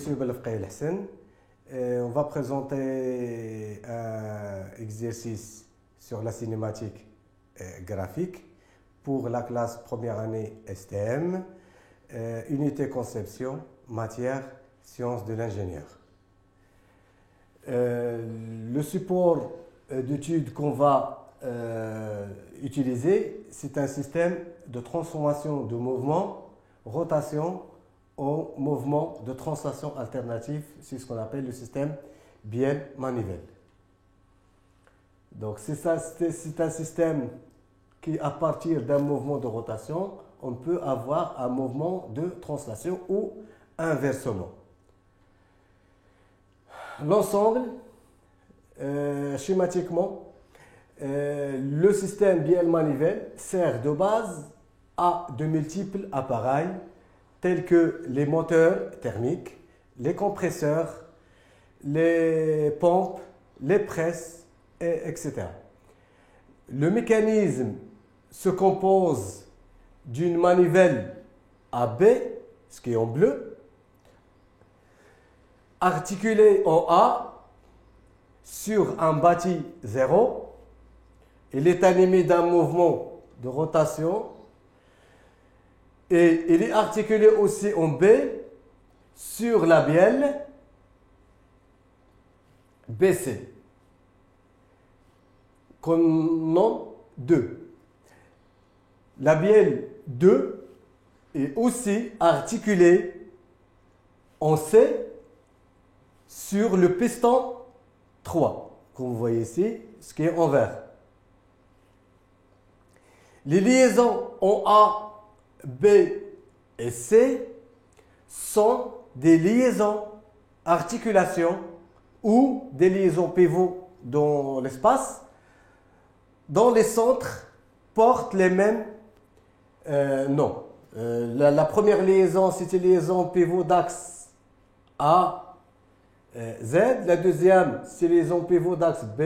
M. Belfqaï Hassan. On va présenter un exercice sur la cinématique graphique pour la classe première année STM, unité conception, matière, sciences de l'ingénieur. Le support d'étude qu'on va utiliser, c'est un système de transformation de mouvement, rotation au mouvement de translation alternative, c'est ce qu'on appelle le système Biel-Manivelle. Donc c'est un système qui, à partir d'un mouvement de rotation, on peut avoir un mouvement de translation ou inversement. L'ensemble, schématiquement, le système Biel-Manivelle sert de base à de multiples appareils tels que les moteurs thermiques, les compresseurs, les pompes, les presses, etc. Le mécanisme se compose d'une manivelle AB, ce qui est en bleu, articulée en A sur un bâti 0. Il est animé d'un mouvement de rotation et il est articulé aussi en B sur la bielle BC, qu'on nomme 2. La bielle 2 est aussi articulée en C sur le piston 3, comme vous voyez ici, ce qui est en vert. Les liaisons en A, B et C sont des liaisons articulation ou des liaisons pivots dans l'espace, dont les centres portent les mêmes noms. La première liaison, c'est une liaison pivot d'axe A, Z. La deuxième, c'est une liaison pivot d'axe B,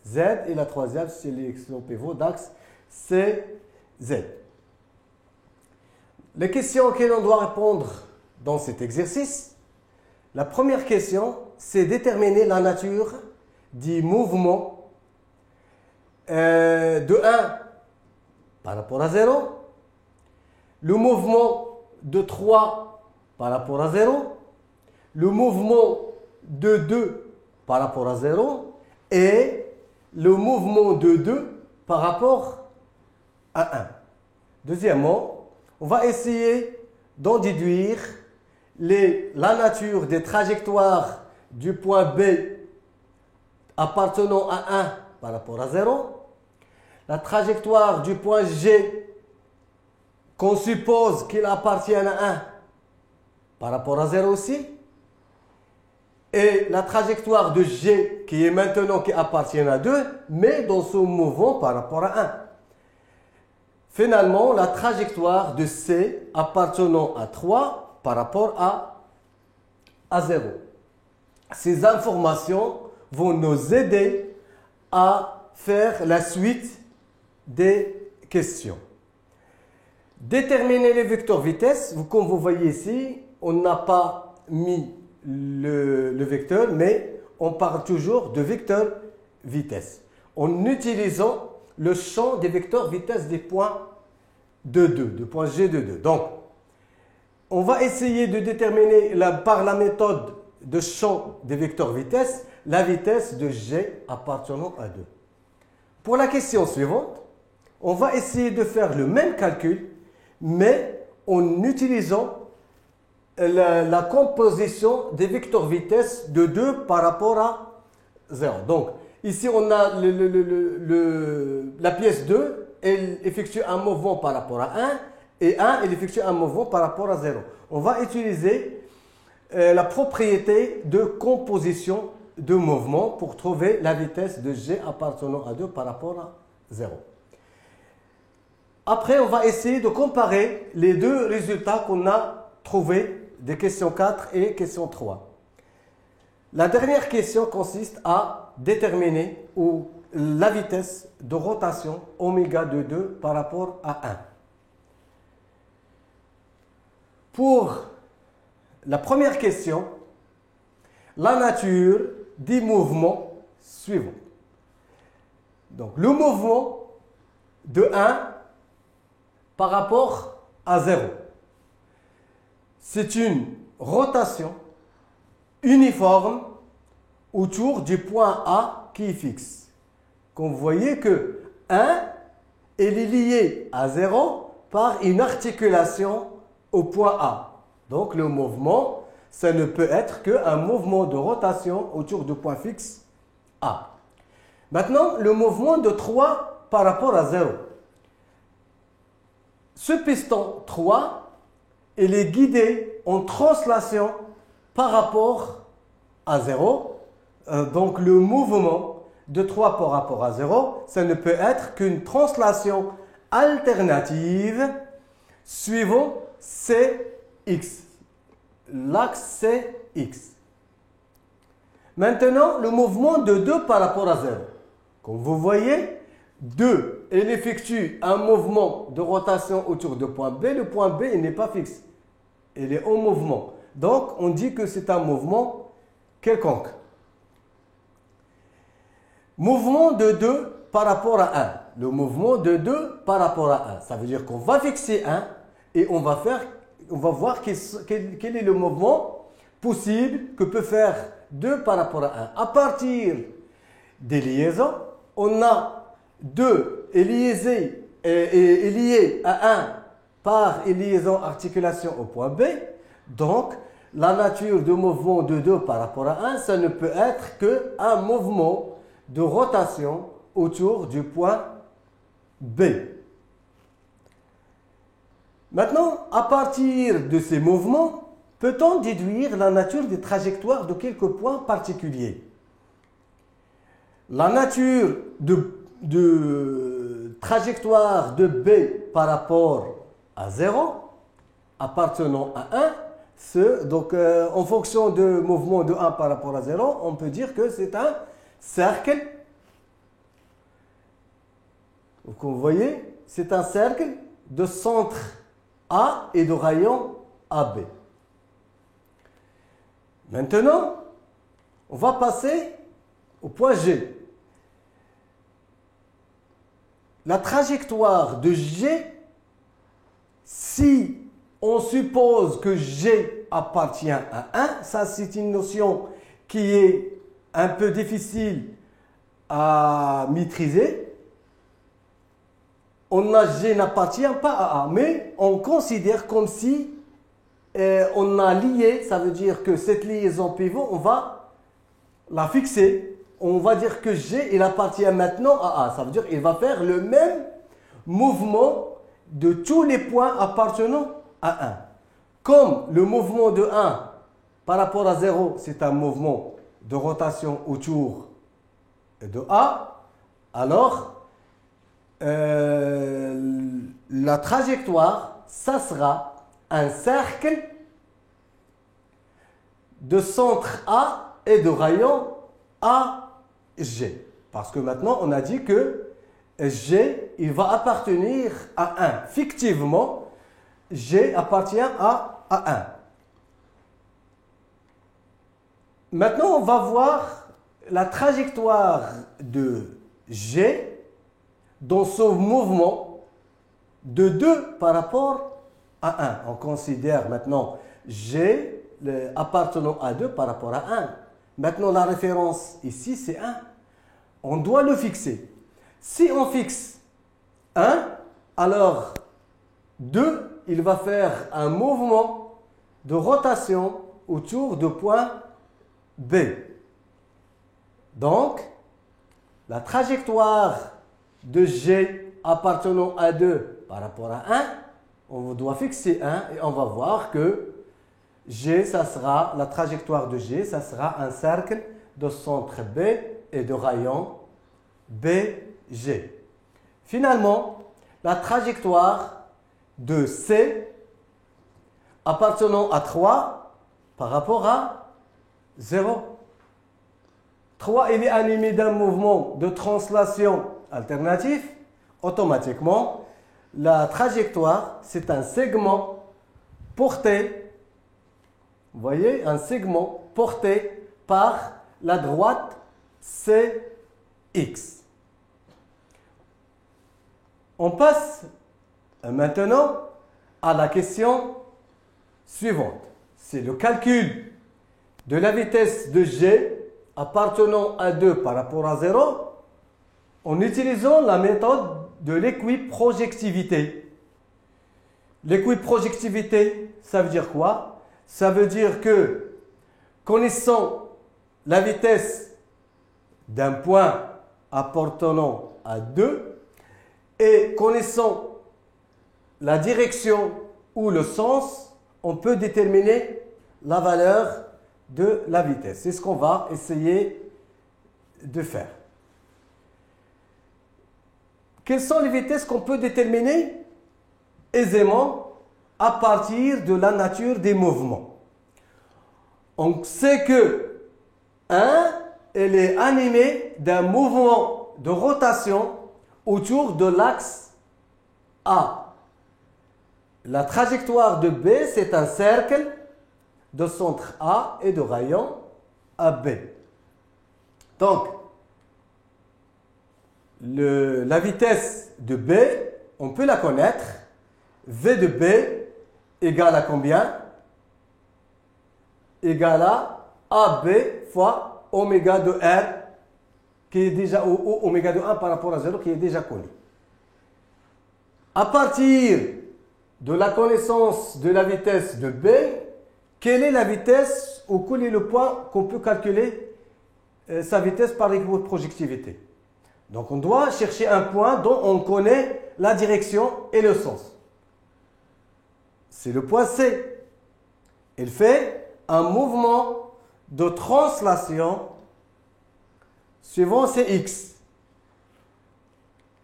Z. Et la troisième, c'est une liaison pivot d'axe C, Z. Les questions auxquelles on doit répondre dans cet exercice, la première question, c'est déterminer la nature du mouvement de 1 par rapport à 0, le mouvement de 3 par rapport à 0, le mouvement de 2 par rapport à 0 et le mouvement de 2 par rapport à 1. Deuxièmement, on va essayer d'en déduire la nature des trajectoires du point B appartenant à 1 par rapport à 0, la trajectoire du point G qu'on suppose qu'il appartient à 1 par rapport à 0 aussi, et la trajectoire de G qui est maintenant qui appartient à 2, mais dans son mouvement par rapport à 1. Finalement, la trajectoire de C appartenant à 3 par rapport à 0. Ces informations vont nous aider à faire la suite des questions. Déterminer les vecteurs vitesse. Comme vous voyez ici, on n'a pas mis le vecteur, mais on parle toujours de vecteur vitesse en utilisant le champ des vecteurs vitesse des points de 2, de point G de 2. Donc, on va essayer de déterminer par la méthode de champ des vecteurs vitesse la vitesse de G appartenant à 2. Pour la question suivante, on va essayer de faire le même calcul, mais en utilisant la composition des vecteurs vitesse de 2 par rapport à 0. Donc, ici, on a la pièce 2, elle effectue un mouvement par rapport à 1, et 1, elle effectue un mouvement par rapport à 0. On va utiliser la propriété de composition de mouvement pour trouver la vitesse de G appartenant à 2 par rapport à 0. Après, on va essayer de comparer les deux résultats qu'on a trouvés des questions 4 et question 3. La dernière question consiste à déterminer la vitesse de rotation oméga de 2 par rapport à 1. Pour la première question, la nature des mouvements suivants. Donc, le mouvement de 1 par rapport à 0. C'est une rotation uniforme autour du point A qui est fixe. Comme vous voyez que 1 est lié à 0 par une articulation au point A. Donc le mouvement, ça ne peut être qu'un mouvement de rotation autour du point fixe A. Maintenant, le mouvement de 3 par rapport à 0. Ce piston 3, il est guidé en translation par rapport à 0. Donc le mouvement de 3 par rapport à 0, ça ne peut être qu'une translation alternative suivant CX. L'axe CX. Maintenant, le mouvement de 2 par rapport à 0. Comme vous voyez, 2, il effectue un mouvement de rotation autour du point B. Le point B, il n'est pas fixe. Il est en mouvement. Donc, on dit que c'est un mouvement quelconque. Mouvement de 2 par rapport à 1. Le mouvement de 2 par rapport à 1. Ça veut dire qu'on va fixer 1 et on va voir quel est le mouvement possible que peut faire 2 par rapport à 1. À partir des liaisons, on a 2 est lié à 1 par une liaison articulation au point B. Donc, la nature du mouvement de 2 par rapport à 1, ça ne peut être qu'un mouvement de rotation autour du point B. Maintenant, à partir de ces mouvements, peut-on déduire la nature des trajectoires de quelques points particuliers? La nature de trajectoire de B par rapport à 0, appartenant à 1, donc en fonction du mouvement de 1 par rapport à 0, on peut dire que c'est un cercle. Donc, vous voyez, c'est un cercle de centre A et de rayon AB. Maintenant, on va passer au point G. La trajectoire de G, si on suppose que G appartient à 1, ça c'est une notion qui est un peu difficile à maîtriser. On a G n'appartient pas à A, mais on considère comme si on a lié, ça veut dire que cette liaison pivot, on va la fixer. On va dire que G, il appartient maintenant à A. Ça veut dire qu'il va faire le même mouvement de tous les points appartenant à 1. Comme le mouvement de 1 par rapport à 0, c'est un mouvement de rotation autour de A, alors la trajectoire, ça sera un cercle de centre A et de rayon AG. Parce que maintenant, on a dit que G, il va appartenir à 1. Fictivement, G appartient à 1. Maintenant, on va voir la trajectoire de G dans son mouvement de 2 par rapport à 1. On considère maintenant G appartenant à 2 par rapport à 1. Maintenant, la référence ici, c'est 1. On doit le fixer. Si on fixe 1, alors 2, il va faire un mouvement de rotation autour du point B. Donc, la trajectoire de G appartenant à 2 par rapport à 1, on doit fixer 1 et on va voir que G, ça sera, la trajectoire de G, ça sera un cercle de centre B et de rayon BG. Finalement, la trajectoire de C appartenant à 3 par rapport à 0. 3, il est animé d'un mouvement de translation alternatif. Automatiquement, la trajectoire, c'est un segment porté, vous voyez, un segment porté par la droite CX. On passe maintenant à la question suivante. C'est le calcul de la vitesse de G appartenant à 2 par rapport à 0 en utilisant la méthode de l'équiprojectivité. L'équiprojectivité, ça veut dire quoi? Ça veut dire que connaissant la vitesse d'un point appartenant à 2 et connaissant la direction ou le sens, on peut déterminer la valeur de la vitesse. C'est ce qu'on va essayer de faire. Quelles sont les vitesses qu'on peut déterminer aisément à partir de la nature des mouvements? On sait que 1, elle est animée d'un mouvement de rotation autour de l'axe A. La trajectoire de B, c'est un cercle de centre A et de rayon AB. Donc, la vitesse de B, on peut la connaître. V de B égale à combien? Égale à AB fois oméga de R, qui est déjà, ou oméga de 1 par rapport à 0, qui est déjà connu. À partir de la connaissance de la vitesse de B, quelle est la vitesse ou quel est le point qu'on peut calculer sa vitesse par l'équiprojectivité? Donc on doit chercher un point dont on connaît la direction et le sens. C'est le point C. Il fait un mouvement de translation suivant Cx.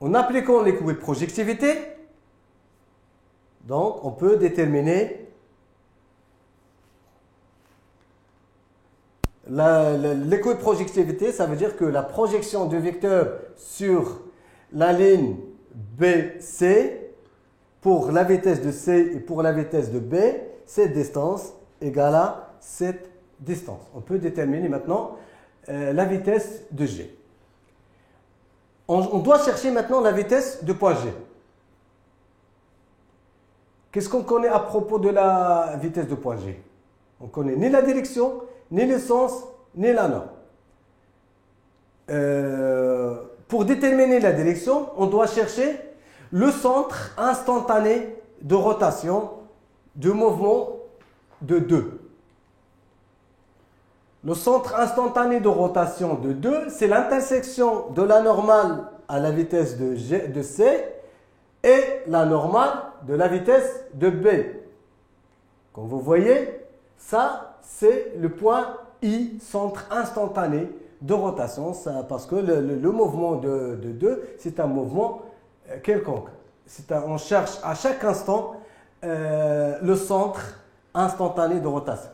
En appliquant l'équiprojectivité, donc on peut déterminer l'équiprojectivité. Ça veut dire que la projection du vecteur sur la ligne BC pour la vitesse de C et pour la vitesse de B, cette distance égale à cette distance. On peut déterminer maintenant la vitesse de G. On doit chercher maintenant la vitesse de point G. Qu'est-ce qu'on connaît à propos de la vitesse de point G? On ne connaît ni la direction, ni le sens, ni la norme. Pour déterminer la direction, on doit chercher le centre instantané de rotation du mouvement de 2. Le centre instantané de rotation de 2, c'est l'intersection de la normale à la vitesse de C et la normale de la vitesse de B. Comme vous voyez, ça, c'est le point I, centre instantané de rotation, ça, parce que le mouvement de 2, c'est un mouvement quelconque. On cherche à chaque instant le centre instantané de rotation.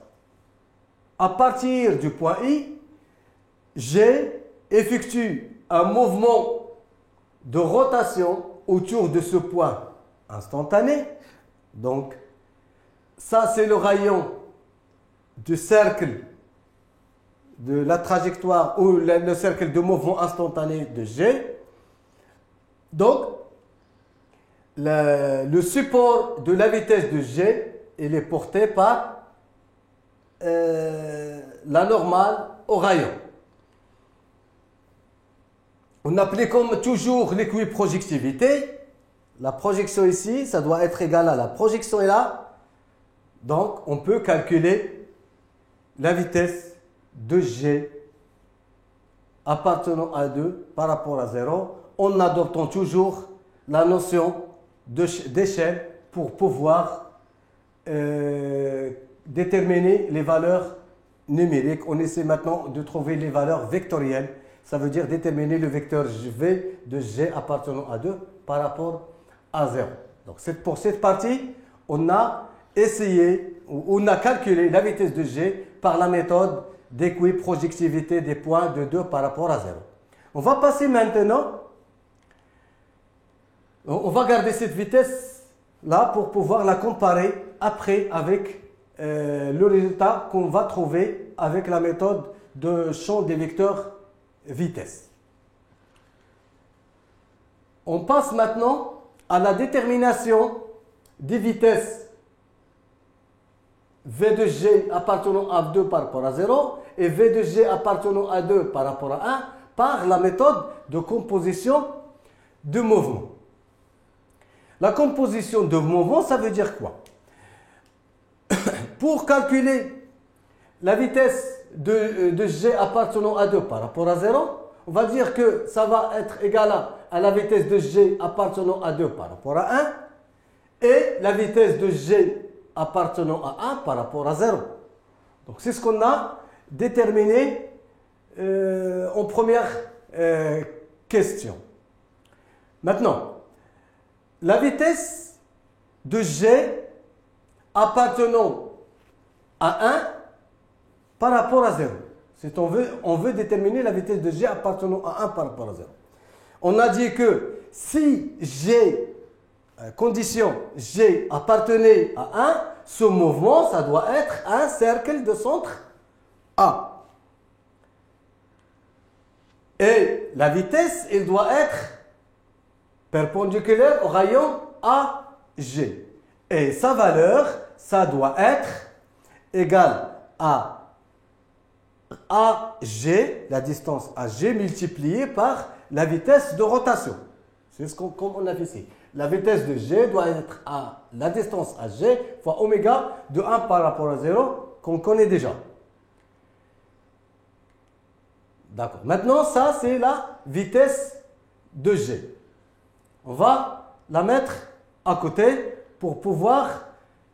À partir du point I, G effectue un mouvement de rotation autour de ce point instantané. Donc, ça c'est le rayon du cercle de la trajectoire ou le cercle de mouvement instantané de G. Donc, le support de la vitesse de G, il est porté par la normale au rayon. On applique comme toujours l'équiprojectivité. La projection ici, ça doit être égal à la projection est là. Donc, on peut calculer la vitesse de G appartenant à 2 par rapport à 0 en adoptant toujours la notion d'échelle pour pouvoir déterminer les valeurs numériques. On essaie maintenant de trouver les valeurs vectorielles. Ça veut dire déterminer le vecteur V de G appartenant à 2 par rapport à 0. Donc pour cette partie, on a essayé, on a calculé la vitesse de G par la méthode d'équiprojectivité des points de 2 par rapport à 0. On va passer maintenant, on va garder cette vitesse là pour pouvoir la comparer après avec le résultat qu'on va trouver avec la méthode de champ des vecteurs vitesse. On passe maintenant à la détermination des vitesses V de G appartenant à 2 par rapport à 0 et V de G appartenant à 2 par rapport à 1 par la méthode de composition de mouvement. La composition de mouvement, ça veut dire quoi? Pour calculer la vitesse de G appartenant à 2 par rapport à 0, on va dire que ça va être égal à la vitesse de G appartenant à 2 par rapport à 1 et la vitesse de G appartenant à 1 par rapport à 0. Donc c'est ce qu'on a déterminé en première question. Maintenant, la vitesse de G appartenant à 1 par rapport à 0. On veut déterminer la vitesse de G appartenant à 1 par rapport à 0. On a dit que si G, condition G appartenait à 1, ce mouvement, ça doit être un cercle de centre A. Et la vitesse, elle doit être perpendiculaire au rayon AG. Et sa valeur, ça doit être égal à AG, la distance AG multipliée par la vitesse de rotation. C'est ce qu'on a fait ici. La vitesse de G doit être à la distance AG fois oméga de 1 par rapport à 0 qu'on connaît déjà. D'accord. Maintenant, ça, c'est la vitesse de G. On va la mettre à côté pour pouvoir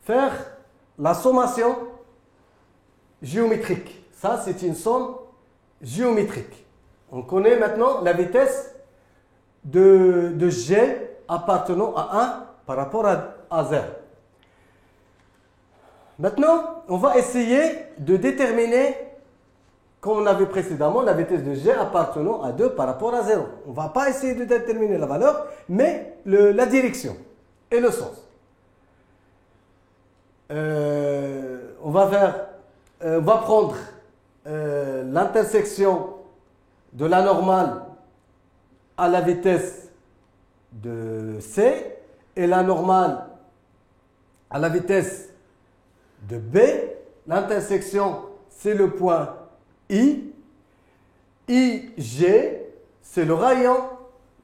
faire la sommation géométrique. Ça, c'est une somme géométrique. On connaît maintenant la vitesse de G appartenant à 1 par rapport à 0. Maintenant, on va essayer de déterminer, comme on avait précédemment, la vitesse de G appartenant à 2 par rapport à 0. On ne va pas essayer de déterminer la valeur, mais la direction et le sens. On va prendre l'intersection de la normale à la vitesse de C et la normale à la vitesse de B. L'intersection, c'est le point I. IG, c'est le rayon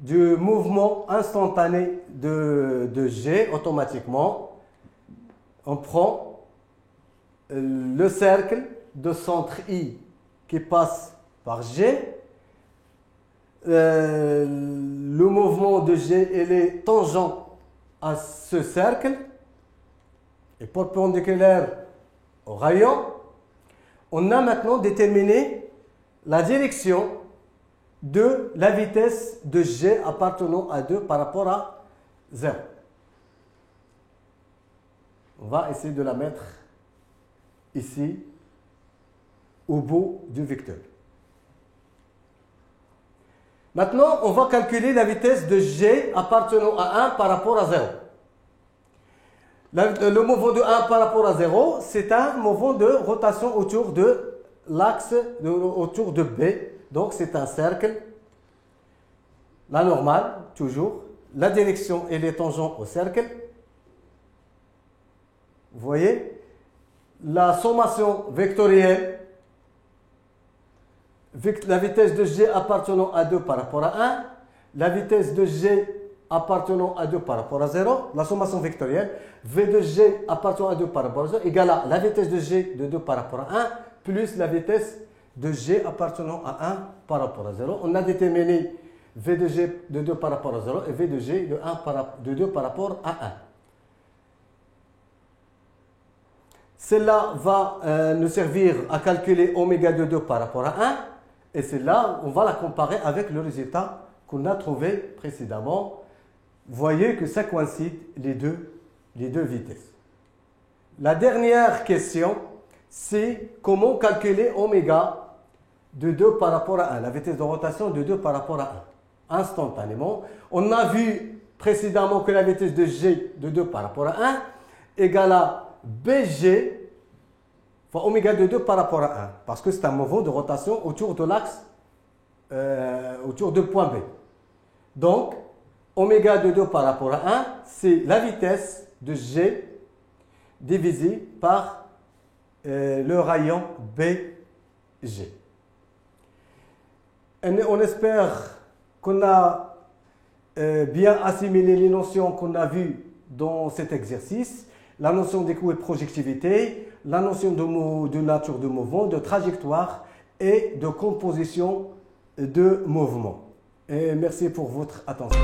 du mouvement instantané de G. Automatiquement, on prend le cercle de centre I qui passe par G. Le mouvement de G il est tangent à ce cercle et perpendiculaire au rayon. On a maintenant déterminé la direction de la vitesse de G appartenant à 2 par rapport à 0. On va essayer de la mettre ici au bout du vecteur. Maintenant, on va calculer la vitesse de G appartenant à 1 par rapport à 0. Le mouvement de 1 par rapport à 0, c'est un mouvement de rotation autour de l'axe, autour de B. Donc, c'est un cercle. La normale, toujours. La direction, elle est tangente au cercle. Vous voyez? La sommation vectorielle. La vitesse de G appartenant à 2 par rapport à 1, la vitesse de G appartenant à 2 par rapport à 0, la sommation vectorielle, V de G appartenant à 2 par rapport à 0, égale à la vitesse de G de 2 par rapport à 1, plus la vitesse de G appartenant à 1 par rapport à 0. On a déterminé V de G de 2 par rapport à 0 et V de G de 2 par rapport à 1. Celle-là va nous servir à calculer oméga de 2 par rapport à 1. Et c'est là, on va la comparer avec le résultat qu'on a trouvé précédemment. Vous voyez que ça coïncide les deux vitesses. La dernière question, c'est comment calculer oméga de 2 par rapport à 1, la vitesse de rotation de 2 par rapport à 1, instantanément. On a vu précédemment que la vitesse de G de 2 par rapport à 1 égale à BG fois oméga de 2 par rapport à 1. parce que c'est un mouvement de rotation autour de l'axe, autour de point B. Donc, oméga de 2 par rapport à 1, c'est la vitesse de G divisé par le rayon BG. On espère qu'on a bien assimilé les notions qu'on a vues dans cet exercice, la notion d'écho et de projectivité, la notion de nature de mouvement, de trajectoire et de composition de mouvement. Et merci pour votre attention.